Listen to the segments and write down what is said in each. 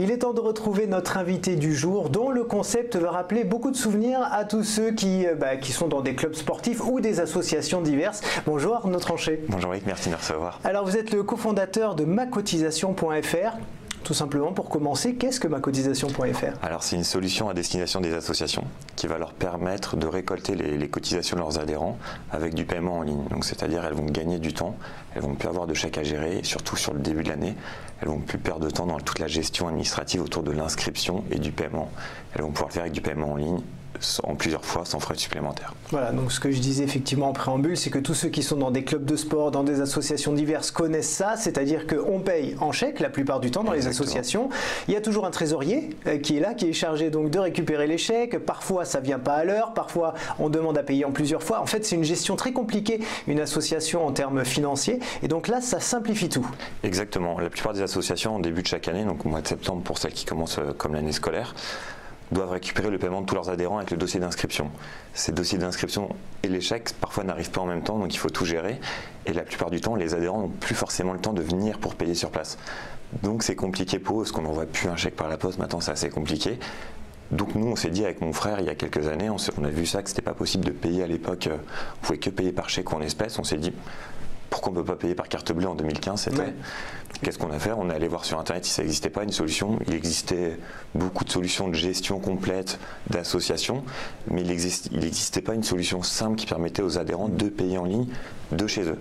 Il est temps de retrouver notre invité du jour, dont le concept va rappeler beaucoup de souvenirs à tous ceux qui sont dans des clubs sportifs ou des associations diverses. Bonjour Arnaud Tranchet. Bonjour Eric, merci de me recevoir. Alors vous êtes le cofondateur de macotisation.fr. Tout simplement, pour commencer, qu'est-ce que macotisation.fr? Alors c'est une solution à destination des associations qui va leur permettre de récolter les cotisations de leurs adhérents avec du paiement en ligne. Donc c'est-à-dire elles vont gagner du temps, elles vont plus avoir de chèques à gérer, et surtout sur le début de l'année, elles vont plus perdre de temps dans toute la gestion administrative autour de l'inscription et du paiement. Elles vont pouvoir le faire avec du paiement en ligne en plusieurs fois sans frais supplémentaires. Voilà, donc ce que je disais effectivement en préambule, c'est que tous ceux qui sont dans des clubs de sport, dans des associations diverses connaissent ça, c'est-à-dire qu'on paye en chèque la plupart du temps dans les associations. Il y a toujours un trésorier qui est là, qui est chargé donc de récupérer les chèques. Parfois ça vient pas à l'heure, parfois on demande à payer en plusieurs fois. En fait, c'est une gestion très compliquée, une association en termes financiers, et donc là ça simplifie tout. Exactement, la plupart des associations en début de chaque année, donc au mois de septembre pour celles qui commencent comme l'année scolaire, doivent récupérer le paiement de tous leurs adhérents avec le dossier d'inscription. Ces dossiers d'inscription et les chèques parfois n'arrivent pas en même temps, donc il faut tout gérer. Et la plupart du temps, les adhérents n'ont plus forcément le temps de venir pour payer sur place. Donc c'est compliqué pour eux, parce qu'on n'envoie plus un chèque par la poste, maintenant c'est assez compliqué. Donc nous on s'est dit avec mon frère il y a quelques années, on a vu ça que c'était pas possible de payer à l'époque, on pouvait que payer par chèque ou en espèces. On s'est dit pourquoi on ne peut pas payer par carte bleue en 2015 c'était. Ouais. Qu'est-ce qu'on a fait? On est allé voir sur internet si ça n'existait pas une solution. Il existait beaucoup de solutions de gestion complète d'associations, mais il n'existait pas une solution simple qui permettait aux adhérents de payer en ligne de chez eux.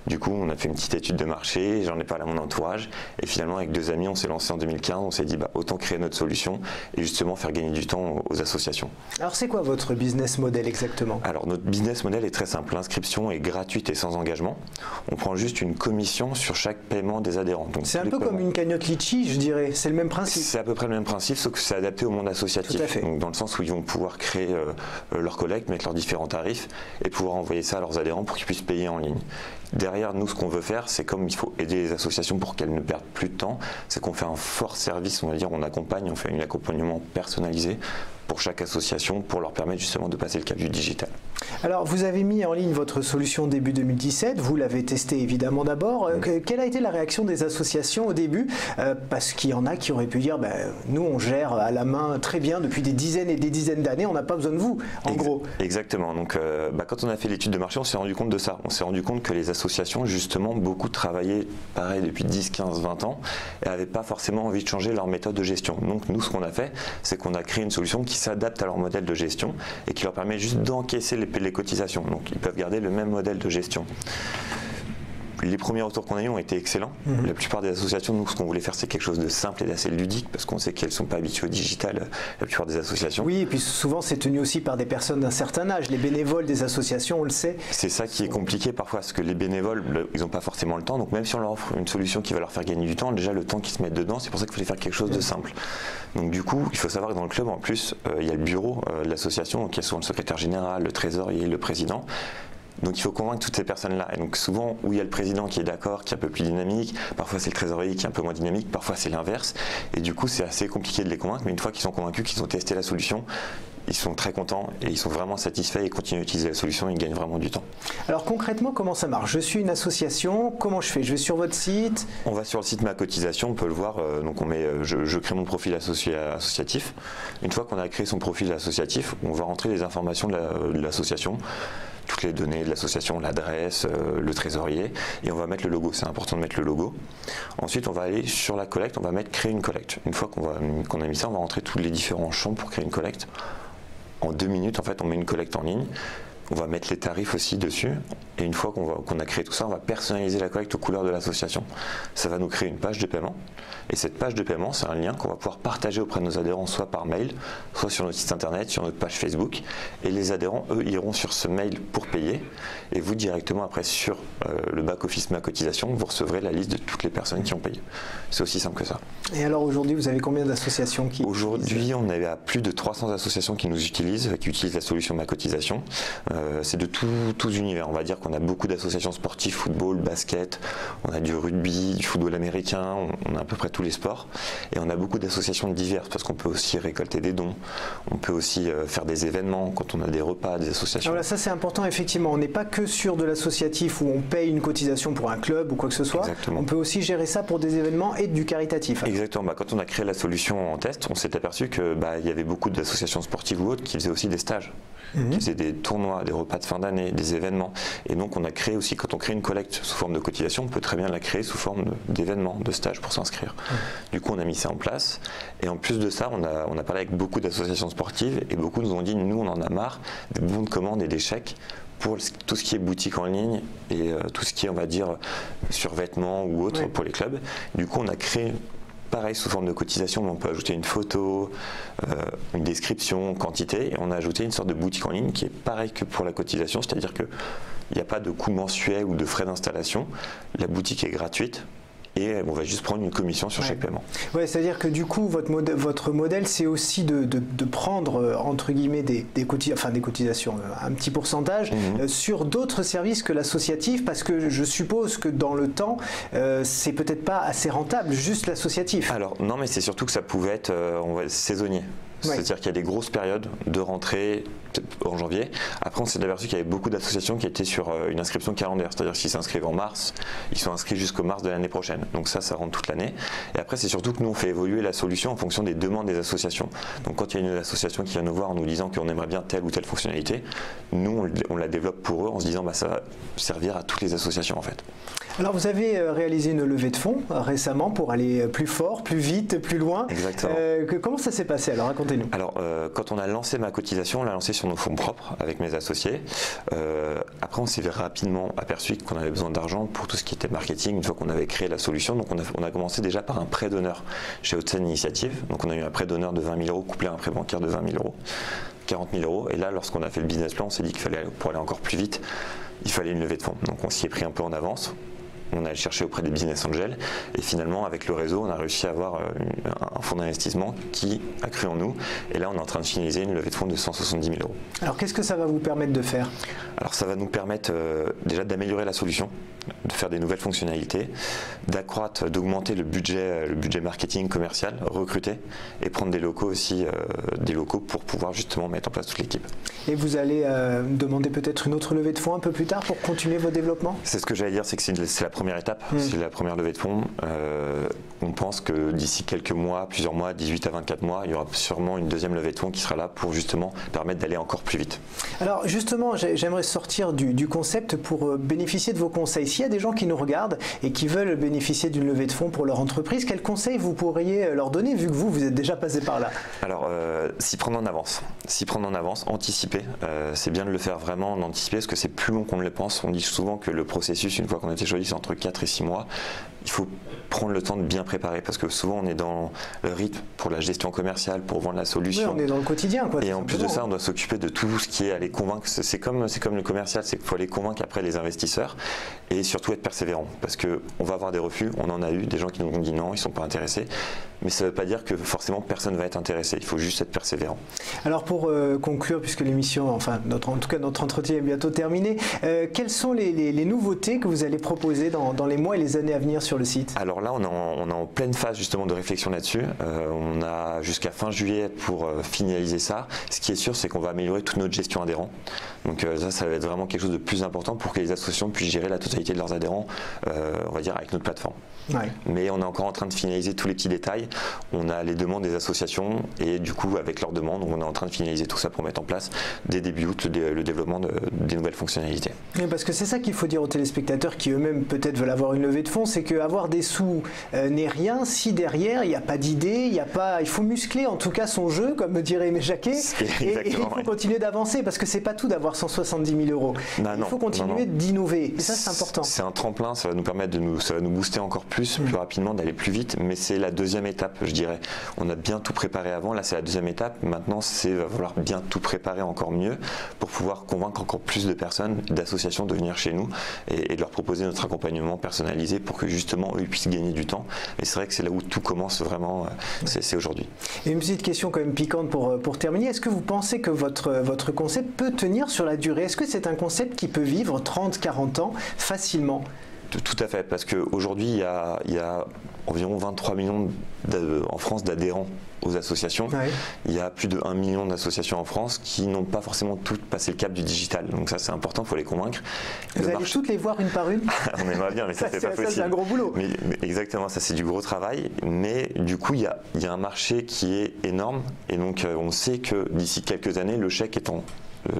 Du coup, on a fait une petite étude de marché, j'en ai parlé à mon entourage, et finalement avec 2 amis, on s'est lancé en 2015, on s'est dit autant créer notre solution et justement faire gagner du temps aux associations. Alors c'est quoi votre business model exactement? Alors notre business model est très simple, l'inscription est gratuite et sans engagement. On prend juste une commission sur chaque paiement des adhérents. C'est un peu comme une cagnotte Litchi, je dirais, c'est le même principe. C'est à peu près le même principe, sauf que c'est adapté au monde associatif. Tout à fait. Donc, dans le sens où ils vont pouvoir créer leur collecte, mettre leurs différents tarifs et pouvoir envoyer ça à leurs adhérents pour qu'ils puissent payer en ligne. Derrière, nous, ce qu'on veut faire, c'est comme il faut aider les associations pour qu'elles ne perdent plus de temps, c'est qu'on fait un fort service, on va dire, on accompagne, on fait un accompagnement personnalisé pour chaque association pour leur permettre justement de passer le cap du digital. Alors, vous avez mis en ligne votre solution début 2017, vous l'avez testé évidemment d'abord. Quelle a été la réaction des associations au début? Parce qu'il y en a qui auraient pu dire, nous on gère à la main très bien depuis des dizaines et des dizaines d'années, on n'a pas besoin de vous, en gros. Exactement, donc quand on a fait l'étude de marché, on s'est rendu compte de ça. On s'est rendu compte que les associations, justement, beaucoup travaillaient pareil depuis 10, 15, 20 ans et n'avaient pas forcément envie de changer leur méthode de gestion. Donc nous, ce qu'on a fait, c'est qu'on a créé une solution qui s'adapte à leur modèle de gestion et qui leur permet juste d'encaisser les cotisations. Donc ils peuvent garder le même modèle de gestion. Les premiers retours qu'on a eu ont été excellents. La plupart des associations, nous, ce qu'on voulait faire, c'est quelque chose de simple et d'assez ludique, parce qu'on sait qu'elles ne sont pas habituées au digital, la plupart des associations. Oui, et puis souvent, c'est tenu aussi par des personnes d'un certain âge. Les bénévoles des associations, on le sait. C'est ça qui est compliqué parfois, parce que les bénévoles, ils n'ont pas forcément le temps. Donc même si on leur offre une solution qui va leur faire gagner du temps, déjà le temps qu'ils se mettent dedans, c'est pour ça qu'il fallait faire quelque chose de simple. Donc du coup, il faut savoir que dans le club, en plus, il y a le bureau de l'association, donc il y a souvent le secrétaire général, le trésorier, le président. Donc il faut convaincre toutes ces personnes-là. Et donc souvent, où il y a le président qui est d'accord, qui est un peu plus dynamique, parfois c'est le trésorier qui est un peu moins dynamique, parfois c'est l'inverse. Et du coup, c'est assez compliqué de les convaincre, mais une fois qu'ils sont convaincus, qu'ils ont testé la solution, ils sont très contents et ils sont vraiment satisfaits et continuent à utiliser la solution, ils gagnent vraiment du temps. Alors concrètement, comment ça marche? Je suis une association, comment je fais? Je vais sur votre site? On va sur le site Ma Cotisation, on peut le voir, donc on met, je crée mon profil associatif. Une fois qu'on a créé son profil associatif, on va rentrer les informations de l'association, toutes les données de l'association, l'adresse, le trésorier, et on va mettre le logo, c'est important de mettre le logo. Ensuite, on va aller sur la collecte, on va mettre créer une collecte. Une fois qu'on a mis ça, on va rentrer tous les différents champs pour créer une collecte. En 2 minutes, en fait, on met une collecte en ligne. On va mettre les tarifs aussi dessus. Et une fois qu'on a créé tout ça, on va personnaliser la collecte aux couleurs de l'association. Ça va nous créer une page de paiement. Et cette page de paiement, c'est un lien qu'on va pouvoir partager auprès de nos adhérents, soit par mail, soit sur notre site internet, sur notre page Facebook. Et les adhérents, eux, iront sur ce mail pour payer. Et vous, directement après, sur le back-office Ma Cotisation, vous recevrez la liste de toutes les personnes qui ont payé. C'est aussi simple que ça. Et alors aujourd'hui, vous avez combien d'associations qui Aujourd'hui, on est à plus de 300 associations qui nous utilisent, qui utilisent la solution Ma Cotisation. c'est de tous univers. On va dire qu'on a beaucoup d'associations sportives, football, basket, on a du rugby, du football américain, on a à peu près tous les sports. Et on a beaucoup d'associations diverses parce qu'on peut aussi récolter des dons, on peut aussi faire des événements quand on a des repas, des associations. Voilà, ça c'est important effectivement. On n'est pas que sur de l'associatif où on paye une cotisation pour un club ou quoi que ce soit. Exactement. On peut aussi gérer ça pour des événements et du caritatif. Exactement. Quand on a créé la solution en test, on s'est aperçu que il y avait beaucoup d'associations sportives ou autres qui faisaient aussi des stages, qui faisaient des tournois, des repas de fin d'année, des événements. Et donc on a créé aussi, quand on crée une collecte sous forme de cotisation, on peut très bien la créer sous forme d'événements, de stages pour s'inscrire. Du coup on a mis ça en place. Et en plus de ça, on a parlé avec beaucoup d'associations sportives et beaucoup nous ont dit, nous on en a marre des bons de commande et des chèques pour tout ce qui est boutique en ligne et tout ce qui est, on va dire, survêtements ou autre pour les clubs. Du coup, on a créé, pareil, sous forme de cotisation, mais on peut ajouter une photo, une description, quantité, et on a ajouté une sorte de boutique en ligne qui est pareil que pour la cotisation, c'est-à-dire qu'il n'y a pas de coût mensuel ou de frais d'installation. La boutique est gratuite. Et on va juste prendre une commission sur chaque paiement. Ouais, c'est-à-dire que du coup, votre modèle, c'est aussi de prendre, entre guillemets, des cotisations, un petit pourcentage sur d'autres services que l'associatif, parce que je suppose que dans le temps, c'est peut-être pas assez rentable, juste l'associatif. Alors, non, mais c'est surtout que ça pouvait être saisonnier. C'est-à-dire qu'il y a des grosses périodes de rentrée en janvier. Après, on s'est aperçu qu'il y avait beaucoup d'associations qui étaient sur une inscription calendaire. C'est-à-dire s'ils s'inscrivent en mars, ils sont inscrits jusqu'au mars de l'année prochaine. Donc ça rentre toute l'année. Et après, c'est surtout que nous, on fait évoluer la solution en fonction des demandes des associations. Donc quand il y a une association qui vient nous voir en nous disant qu'on aimerait bien telle ou telle fonctionnalité, nous, on la développe pour eux en se disant ça va servir à toutes les associations en fait. Alors vous avez réalisé une levée de fonds récemment pour aller plus fort, plus vite, plus loin. Exactement. Comment ça s'est passé? Alors racontez-nous. Alors quand on a lancé ma cotisation, on l'a lancé sur nos fonds propres avec mes associés. Après on s'est rapidement aperçu qu'on avait besoin d'argent pour tout ce qui était marketing une fois qu'on avait créé la solution. Donc on a commencé déjà par un prêt d'honneur chez Haute-Seine Initiative. Donc on a eu un prêt d'honneur de 20 000 € couplé à un prêt bancaire de 20 000 €. 40 000 €. Et là, lorsqu'on a fait le business plan, on s'est dit qu'il fallait, pour aller encore plus vite, il fallait une levée de fonds. Donc on s'y est pris un peu en avance. On a cherché auprès des business angels et finalement avec le réseau on a réussi à avoir un fonds d'investissement qui a cru en nous et là on est en train de finaliser une levée de fonds de 170 000 €. Alors qu'est-ce que ça va vous permettre de faire? Alors ça va nous permettre déjà d'améliorer la solution, de faire des nouvelles fonctionnalités, d'accroître, d'augmenter le budget marketing commercial, recruter et prendre des locaux aussi, des locaux pour pouvoir justement mettre en place toute l'équipe. Et vous allez demander peut-être une autre levée de fonds un peu plus tard pour continuer vos développements? C'est ce que j'allais dire, c'est que c'est la première étape, c'est la première levée de fonds. On pense que d'ici quelques mois, plusieurs mois, 18 à 24 mois, il y aura sûrement une deuxième levée de fonds qui sera là pour justement permettre d'aller encore plus vite. Alors justement, j'aimerais sortir du concept pour bénéficier de vos conseils. S'il y a des gens qui nous regardent et qui veulent bénéficier d'une levée de fonds pour leur entreprise, quels conseils vous pourriez leur donner vu que vous êtes déjà passé par là? Alors, s'y prendre en avance, anticiper. C'est bien de le faire vraiment en anticiper parce que c'est plus long qu'on ne le pense. On dit souvent que le processus, une fois qu'on a été choisi, c'est entre 4 et 6 mois. Il faut prendre le temps de bien préparer parce que souvent on est dans le rythme pour la gestion commerciale, pour vendre la solution. Oui, on est dans le quotidien, quoi. Et en plus de ça, on doit s'occuper de tout ce qui est aller convaincre. C'est comme le commercial, c'est qu'il faut aller convaincre après les investisseurs et surtout être persévérant parce qu'on va avoir des refus. On en a eu des gens qui nous ont dit non, ils ne sont pas intéressés. Mais ça ne veut pas dire que forcément personne ne va être intéressé. Il faut juste être persévérant. Alors pour conclure, puisque l'émission, enfin en tout cas notre entretien est bientôt terminé, quelles sont les nouveautés que vous allez proposer dans les mois et les années à venir sur le site? Alors là, on est en pleine phase justement de réflexion là-dessus. On a jusqu'à fin juillet pour finaliser ça. Ce qui est sûr, c'est qu'on va améliorer toute notre gestion adhérent. Donc ça va être vraiment quelque chose de plus important pour que les associations puissent gérer la totalité de leurs adhérents, on va dire, avec notre plateforme. Ouais. Mais on est encore en train de finaliser tous les petits détails. On a les demandes des associations et du coup, avec leurs demandes, on est en train de finaliser tout ça pour mettre en place dès début août le développement des nouvelles fonctionnalités. Oui, parce que c'est ça qu'il faut dire aux téléspectateurs qui eux-mêmes peut-être veulent avoir une levée de fonds, c'est qu'avoir des sous n'est rien si derrière il n'y a pas d'idée, il faut muscler en tout cas son jeu, comme me dirait Aimé Jacquet, et il faut continuer d'avancer parce que c'est pas tout d'avoir 170 000 €. Il faut continuer d'innover. Et ça c'est important. C'est un tremplin, ça va nous permettre ça va nous booster encore plus rapidement, d'aller plus vite, mais c'est la deuxième étape, je dirais. On a bien tout préparé avant, là c'est la deuxième étape. Maintenant, il va falloir bien tout préparer encore mieux pour pouvoir convaincre encore plus de personnes, d'associations de venir chez nous et de leur proposer notre accompagnement personnalisé pour que justement eux ils puissent gagner du temps. Et c'est vrai que c'est là où tout commence vraiment, c'est aujourd'hui. Et une petite question quand même piquante pour terminer. Est-ce que vous pensez que votre concept peut tenir sur la durée? Est-ce que c'est un concept qui peut vivre 30, 40 ans facilement? Tout à fait, parce qu'aujourd'hui, il y a environ 23 millions en France d'adhérents aux associations. Ouais. Il y a plus de 1 million d'associations en France qui n'ont pas forcément toutes passé le cap du digital. Donc ça, c'est important, il faut les convaincre. Vous allez toutes les voir une par une? On aimerait bien, mais ça c'est pas possible. Ça, c'est un gros boulot. Mais exactement, ça c'est du gros travail. Mais du coup, il y a un marché qui est énorme. Et donc, on sait que d'ici quelques années, le chèque est en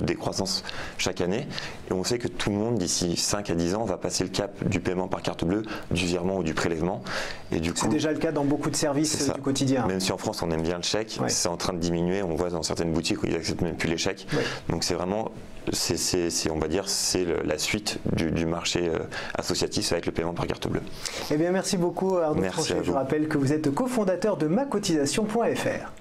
décroissance chaque année, et on sait que tout le monde d'ici 5 à 10 ans va passer le cap du paiement par carte bleue, du virement ou du prélèvement. Et du coup, c'est déjà le cas dans beaucoup de services du quotidien. Même si en France on aime bien le chèque, c'est en train de diminuer. On voit dans certaines boutiques où ils n'acceptent même plus les chèques. Donc c'est vraiment, on va dire, c'est la suite du marché associatif avec le paiement par carte bleue. Eh bien merci beaucoup Arnaud Franchet. Je rappelle que vous êtes cofondateur de macotisation.fr.